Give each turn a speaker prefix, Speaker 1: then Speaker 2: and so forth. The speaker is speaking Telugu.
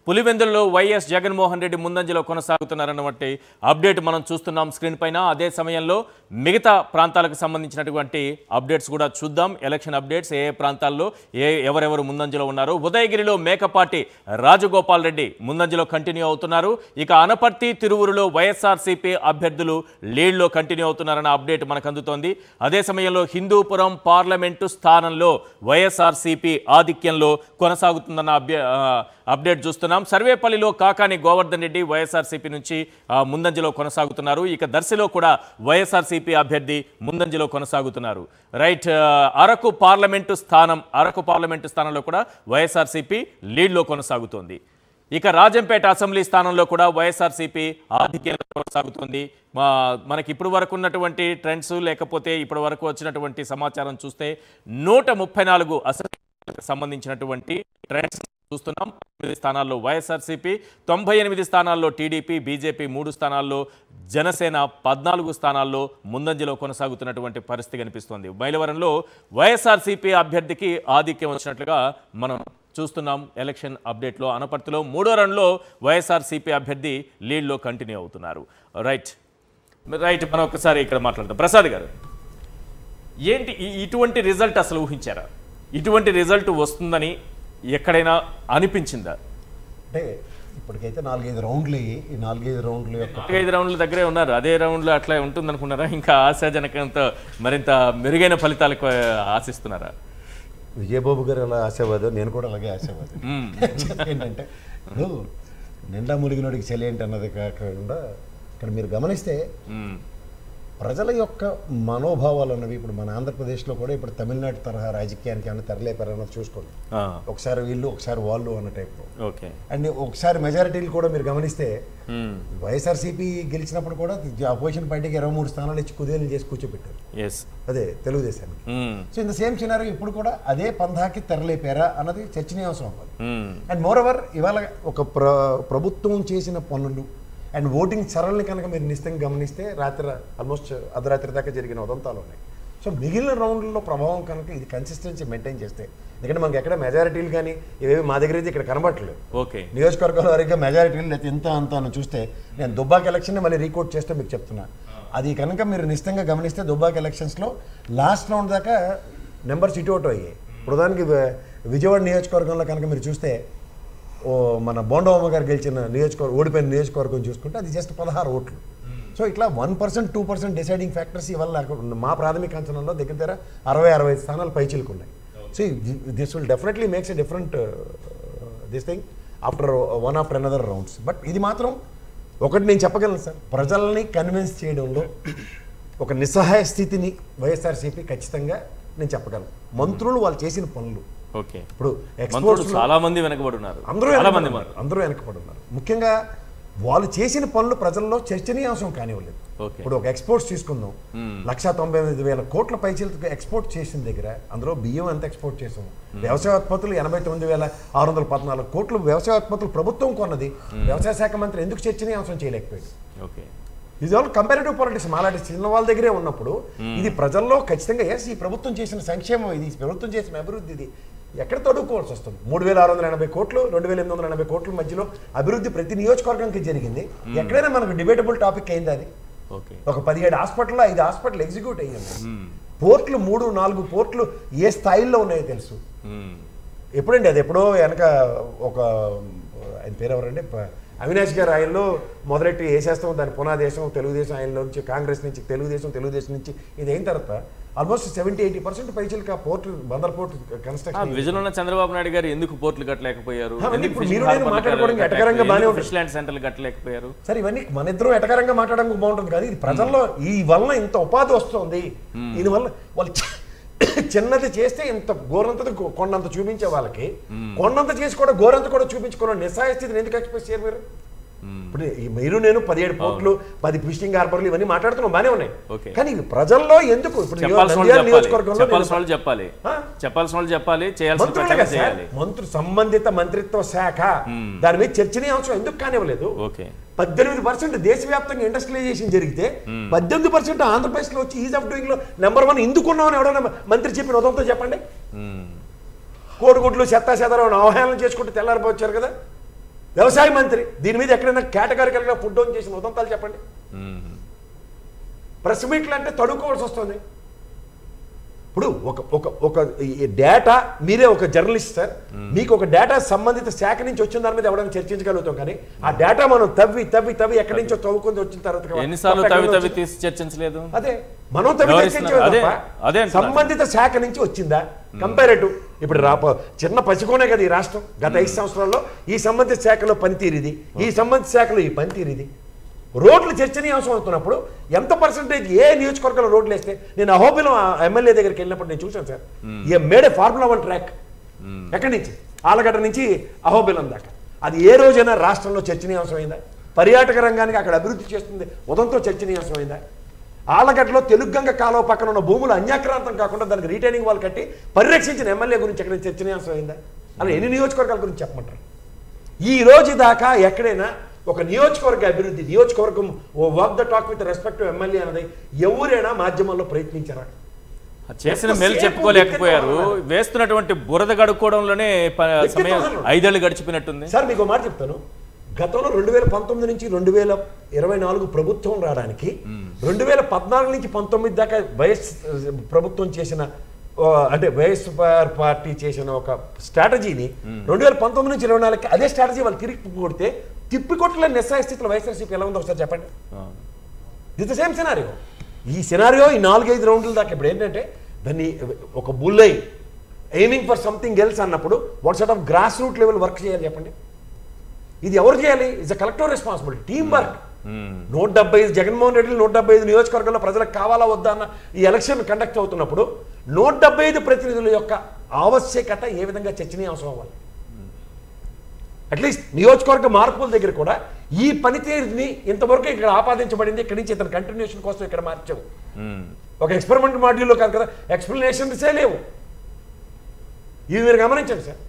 Speaker 1: పులివెందులలో వైఎస్ జగన్మోహన్ రెడ్డి ముందంజలో కొనసాగుతున్నారన్నటువంటి అప్డేట్ మనం చూస్తున్నాం స్క్రీన్ పైన. అదే సమయంలో మిగతా ప్రాంతాలకు సంబంధించినటువంటి అప్డేట్స్ కూడా చూద్దాం. ఎలక్షన్ అప్డేట్స్ ఏ ప్రాంతాల్లో ఎవరెవరు ముందంజలో ఉన్నారు. ఉదయగిరిలో మేకపాటి రాజగోపాల్ రెడ్డి ముందంజలో కంటిన్యూ అవుతున్నారు. ఇక అనపర్తి తిరువురులో వైఎస్ఆర్సీపీ అభ్యర్థులు లీడ్లో కంటిన్యూ అవుతున్నారన్న అప్డేట్ మనకు అందుతోంది. అదే సమయంలో హిందూపురం పార్లమెంటు స్థానంలో వైఎస్ఆర్సీపీ ఆధిక్యంలో కొనసాగుతుందన్న అప్డేట్ చూస్తున్నాం. సర్వేపల్లిలో కాకాని గోవర్ధన్ రెడ్డి వైఎస్ఆర్సీపీ నుంచి ముందంజలో కొనసాగుతున్నారు. ఇక దర్శిలో కూడా వైఎస్ఆర్సీపీ అభ్యర్థి ముందంజలో కొనసాగుతున్నారు. రైట్. అరకు పార్లమెంటు స్థానంలో కూడా వైఎస్ఆర్సీపీ లీడ్లో కొనసాగుతోంది. ఇక రాజంపేట అసెంబ్లీ స్థానంలో కూడా వైఎస్ఆర్సీపీ ఆధిక్యంలో కొనసాగుతుంది. మనకి ఇప్పుడు వరకు ఉన్నటువంటి ట్రెండ్స్ లేకపోతే ఇప్పటి వరకు వచ్చినటువంటి సమాచారం చూస్తే 134 అసెంబ్లీకి సంబంధించినటువంటి ట్రెండ్స్ చూస్తున్నాం. 9 స్థానాల్లో వైఎస్ఆర్సీపీ, 98 స్థానాల్లో టీడీపీ, బీజేపీ 3 స్థానాల్లో, జనసేన 14 స్థానాల్లో ముందంజలో కొనసాగుతున్నటువంటి పరిస్థితి కనిపిస్తోంది. మైలవరంలో వైఎస్ఆర్సీపీ అభ్యర్థికి ఆధిక్యం వచ్చినట్లుగా మనం చూస్తున్నాం ఎలక్షన్ అప్డేట్లో. అనపర్తిలో 3వ రౌండ్లో వైఎస్ఆర్సీపీ అభ్యర్థి లీడ్లో కంటిన్యూ అవుతున్నారు. రైట్. మనం ఒకసారి ఇక్కడ మాట్లాడదాం. ప్రసాద్ గారు, ఏంటి ఇటువంటి రిజల్ట్ అసలు ఊహించారా? ఇటువంటి రిజల్ట్ వస్తుందని ఎక్కడైనా అనిపించిందా?
Speaker 2: అంటే ఇప్పటికైతే 4-5 రౌండ్లు అయ్యి ఈ 4-5 రౌండ్ల యొక్క
Speaker 1: 4-5 రౌండ్ల దగ్గరే ఉన్నారు. అదే రౌండ్లో అట్లా ఉంటుంది అనుకున్నారా? ఇంకా ఆశాజనకంతో మరింత మెరుగైన ఫలితాలకు ఆశిస్తున్నారా?
Speaker 2: విజయబాబు గారు అలా ఆశావాదం, నేను కూడా అలాగే ఆశావాదం. ఏంటంటే ఇప్పుడు నిండా ములిగినోడికి చలి ఏంటి అన్నది కాకుండా ఇక్కడ మీరు గమనిస్తే ప్రజల యొక్క మనోభావాలు అన్నవి ఇప్పుడు మన ఆంధ్రప్రదేశ్లో కూడా ఇప్పుడు తమిళనాడు తరహా రాజకీయానికి ఏమైనా తెరలేపారన్నది చూసుకోండి. ఒకసారి వీళ్ళు ఒకసారి వాళ్ళు అన్న టైప్లో. అండ్ ఒకసారి మెజారిటీలు కూడా మీరు గమనిస్తే వైఎస్ఆర్సీపీ గెలిచినప్పుడు కూడా అపోజిషన్ పార్టీకి 23 స్థానాలు ఇచ్చి కుదేలు చేసి కూర్చోబెట్టారు. అదే తెలుగుదేశానికి. So in the same scenario ఇప్పుడు కూడా అదే పంధాకి తెరలేపారా అన్నది చర్చనీయాంశం అవ్వాలి. అండ్ మోర్ ఓవర్ ఇవాళ ఒక ప్రభుత్వం చేసిన పనులు అండ్ ఓటింగ్ సరళని కనుక మీరు నిశ్చితంగా గమనిస్తే ఆల్మోస్ట్ అర్ధరాత్రి దాకా జరిగిన ఉదంతాలు ఉన్నాయి. సో మిగిలిన రౌండ్లలో ప్రభావం కనుక ఇది కన్సిస్టెన్సీ మెయింటైన్ చేస్తే, ఎందుకంటే మనకి ఎక్కడ మెజారిటీలు కానీ ఇవేవి మా దగ్గర అయితే ఇక్కడ కనబట్టలేదు. నియోజకవర్గాల వారిగా మెజారిటీలు లేకపోతే ఎంత అంత అని చూస్తే నేను దుబ్బాక ఎలక్షన్ మళ్ళీ రీకోట్ చేస్తే మీకు చెప్తున్నా. అది కనుక మీరు నిశ్చితంగా గమనిస్తే దుబ్బాక ఎలక్షన్స్లో లాస్ట్ రౌండ్ దాకా నెంబర్స్ ఇటు అయ్యాయి. ప్రధానికి విజయవాడ నియోజకవర్గంలో కనుక మీరు చూస్తే మన బోండవమ్మ గారు గెలిచిన ఓడిపోయిన నియోజకవర్గం చూసుకుంటే అది జస్ట్ 16 ఓట్లు. సో ఇట్లా 1%, 2% డిసైడింగ్ ఫ్యాక్టర్స్ ఇవాళ మా ప్రాథమిక అంచనాలో దగ్గర 60-65 స్థానాలు పైచిలుకున్నాయి. So this will definitely makes a different this thing after another rounds. But ఇది మాత్రం ఒకటి నేను చెప్పగలను సార్, ప్రజల్ని కన్విన్స్ చేయడంలో ఒక నిస్సహాయ స్థితిని వైఎస్ఆర్సీపీ ఖచ్చితంగా నేను చెప్పగలను. మంత్రులు వాళ్ళు చేసిన పనులు ఇప్పుడు
Speaker 1: చాలా మంది వెనకబడి ఉన్నారు.
Speaker 2: అందరూ వెనకబడి ఉన్నారు. ముఖ్యంగా వాళ్ళు చేసిన పనులు ప్రజల్లో చర్చనీయాంశం కానివ్వలేదు. ఇప్పుడు ఒక ఎక్స్పోర్ట్స్ తీసుకుందాం. 1,95,000 కోట్ల పైచీలతో ఎక్స్పోర్ట్ చేసిన దగ్గర అందులో బియ్యం ఎంత ఎక్స్పోర్ట్ చేసాము, వ్యవసాయోత్పత్తులు 89,614 కోట్లు వ్యవసాయోత్పత్తులు ప్రభుత్వం కొన్నది వ్యవసాయ శాఖ మంత్రి ఎందుకు చర్చనీయాంశం చేయలేకపోయాడు? ఇది ఆల్ కంపారిటివ్ పాలిటిక్స్ మాలాంటి చిన్న వాళ్ళ దగ్గరే ఉన్నప్పుడు ఇది ప్రజల్లో ఖచ్చితంగా ఈ ప్రభుత్వం చేసిన సంక్షేమం, ఇది ప్రభుత్వం చేసిన అభివృద్ధి, ఇది ఎక్కడ తొడుక్కోవాల్సి వస్తుంది. 3,680 కోట్లు 2,880 కోట్ల మధ్యలో అభివృద్ధి ప్రతి నియోజకవర్గానికి జరిగింది. ఎక్కడైనా మనకు డిబేటబుల్ టాపిక్ అయింది. అది ఒక 17 హాస్పిటల్లో 5 హాస్పిటల్ ఎగ్జిక్యూట్ అయ్యింది. పోర్ట్లు 3-4 పోర్ట్లు ఏ స్థాయిలో ఉన్నాయో తెలుసు. ఎప్పుడండి అది ఎప్పుడో వెనక ఒక ఆయన పేరు ఎవరండి, అవినాష్ గారు ఆయనలో మొదలెట్టి వేసేస్తాం దాని పునాదేశం తెలుగుదేశం, ఆయనలో నుంచి కాంగ్రెస్ నుంచి తెలుగుదేశం నుంచి ఇది అయిన తర్వాత ఆల్మోస్ట్ 70-80% పైచీలకి port Bandar port construction.
Speaker 1: Vision ఉన్న చంద్రబాబు నాయుడు గారు ఎందుకు పోర్టులు కట్టలేకపోయారు? కట్టలేకపోయారు
Speaker 2: సార్. ఇవన్నీ మన ఇద్దరు ఎటకరంగా మాట్లాడడానికి బాగుంటుంది కానీ ఇది ప్రజల్లో ఈ వలన ఇంత ఉపాధి వస్తుంది. దీనివల్ల వాళ్ళు చిన్నది చేస్తే ఇంత గోరంత కొండంత చూపించే వాళ్ళకి కొండంత చేసి కూడా గోరంత కూడా చూపించుకున్న నిస్సాయ స్థితిని ఎందుకు ఎక్స్ప్రెస్ చేయరు మీరు? ఇప్పుడు మీరు నేను 17 పోర్ట్లు 10 ఫిషింగ్ హార్బర్లు ఇవన్నీ మాట్లాడుతున్నాం, బానే ఉన్నాయి. కానీ ప్రజల్లో ఎందుకు మంత్రి సంబంధిత మంత్రిత్వ శాఖ దాని మీద చర్చనీయాంశం ఎందుకు కానివ్వలేదు? 18% దేశవ్యాప్తంగా ఇండస్ట్రియలైజేషన్ జరిగితే 18% ఆంధ్రప్రదేశ్లో వచ్చి ఈజ్ ఆఫ్ డూయింగ్ లో నెంబర్ 1 ఎందుకున్నామని ఎవడన్నా మంత్రి చెప్పిన ఉదంతో చెప్పండి. కోడిగుడ్లు చెత్తా చెదరం అవహేళన చేసుకుంటూ తెల్లారిపోవచ్చారు కదా. వ్యవసాయ మంత్రి దీని మీద ఎక్కడైనా కేటగారికల్గా ఫుడ్ డౌన్ చేసిన ఉదంతాలు చెప్పండి. ప్రెస్ మీట్లు అంటే తడుకోవాల్సి వస్తుంది. ఇప్పుడు ఒక డేటా, మీరే ఒక జర్నలిస్ట్ సార్, మీకు ఒక డేటా సంబంధిత శాఖ నుంచి వచ్చిన దాని మీద ఎవరైనా చర్చించగలుగుతాం, కానీ ఆ డేటా మనం తవ్వి ఎక్కడి నుంచో చదువుకొని వచ్చిన తర్వాత
Speaker 1: ఎన్నిసార్లు తవ్వి తీసి చర్చించలేదు.
Speaker 2: అదే మనం తవ్వి సంబంధిత శాఖ నుంచి వచ్చిందా కంపారేటివ్. ఇప్పుడు చిన్న పసికోనే కదా ఈ రాష్ట్రం. గత 5 సంవత్సరాల్లో ఈ సంబంధిత శాఖలో పనితీరిది, ఈ సంబంధిత శాఖలో ఈ పనితీరిది. రోడ్లు చర్చనీయాంశం అవుతున్నప్పుడు ఎంత పర్సెంటేజ్ ఏ నియోజకవర్గంలో రోడ్లు వేస్తే, నేను అహోబిలం ఎమ్మెల్యే దగ్గరికి వెళ్ళినప్పుడు నేను చూశాను సార్, ఏ మేడే ఫార్ములా 1 ట్రాక్ ఎక్కడి నుంచి ఆలగడ్డ నుంచి అహోబిలం దాకా, అది ఏ రోజైనా రాష్ట్రంలో చర్చనీయాంశం అయిందా? పర్యాటక రంగానికి అక్కడ అభివృద్ధి చేస్తుంది ఉదంతో చర్చనీయాంశం అయిందా? ఆలగడ్డలో తెలుగుగంగ కాలువ పక్కన ఉన్న భూములు అన్యాక్రాంతం కాకుండా దానికి రీటైనింగ్ వాల్ కట్టి పరిరక్షించిన ఎమ్మెల్యే గురించి ఎక్కడ చర్చనీయాంశం అయిందా? అలా ఎన్ని నియోజకవర్గాల గురించి చెప్పమంటారు? ఈ రోజు దాకా ఎక్కడైనా ఒక నియోజకవర్గ అభివృద్ధి, నియోజకవర్గం walk the talk with respect to MLA అనేది ఎవరైనా మాధ్యమాల్లో ప్రయత్నించారా?
Speaker 1: చేసిన మేలు చెప్పుకోలేకపోయారు. వేస్తున్నటువంటి బురద గడుక్కోవడంలోనే సమయం 5 ఏళ్ళు గడిచిపోయినట్టుంది.
Speaker 2: సార్ మీకు మాట చెప్తాను, గతంలో 2019 నుంచి 2024 ప్రభుత్వం రావడానికి 2014 నుంచి 19 దాకా వైఎస్ ప్రభుత్వం చేసిన, అంటే వైఎస్ఆర్ పార్టీ చేసిన ఒక స్ట్రాటజీని 2019 నుంచి 24కి అదే స్ట్రాటజీ వాళ్ళు తిరిగి కొడితే తిప్పికొట్టలేని నిస్సహాయ స్థితిలో వైఎస్ఆర్సీపీ ఎలా ఉందో ఒకసారి చెప్పండి. This the same scenario. ఈ సినారియో ఈ 4-5 రౌండ్ల దాకా ఇప్పుడు ఏంటంటే దాన్ని ఒక బుల్లై ఎయిమింగ్ ఫర్ సంథింగ్ ఎల్స్ అన్నప్పుడు what sort of grass root level work చేయాలి చెప్పండి. ఇది ఎవరు చేయాలి? It's a collective responsibility, team work. 175 Jaganmohan Reddy 175 నియోజకవర్గంలో ప్రజలకు కావాలా వద్దా అన్న ఈ ఎలక్షన్ కండక్ట్ అవుతున్నప్పుడు 175 ప్రతినిధుల యొక్క ఆవశ్యకత ఏ విధంగా చర్చనీయాంశం అవ్వాలి. అట్లీస్ట్ నియోజకవర్గ మార్పుల దగ్గర కూడా ఈ పనితీరుని ఇంతవరకు ఇక్కడ ఆపాదించబడింది, ఇక్కడి నుంచి ఇతను కంటిన్యూషన్ కోసం ఇక్కడ మార్చావు. ఒక ఎక్స్పెరిమెంట్ మాడ్యూల్లో కాదు కదా, ఎక్స్ప్లెనేషన్సే లేవు. ఇవి మీరు గమనించండి సార్.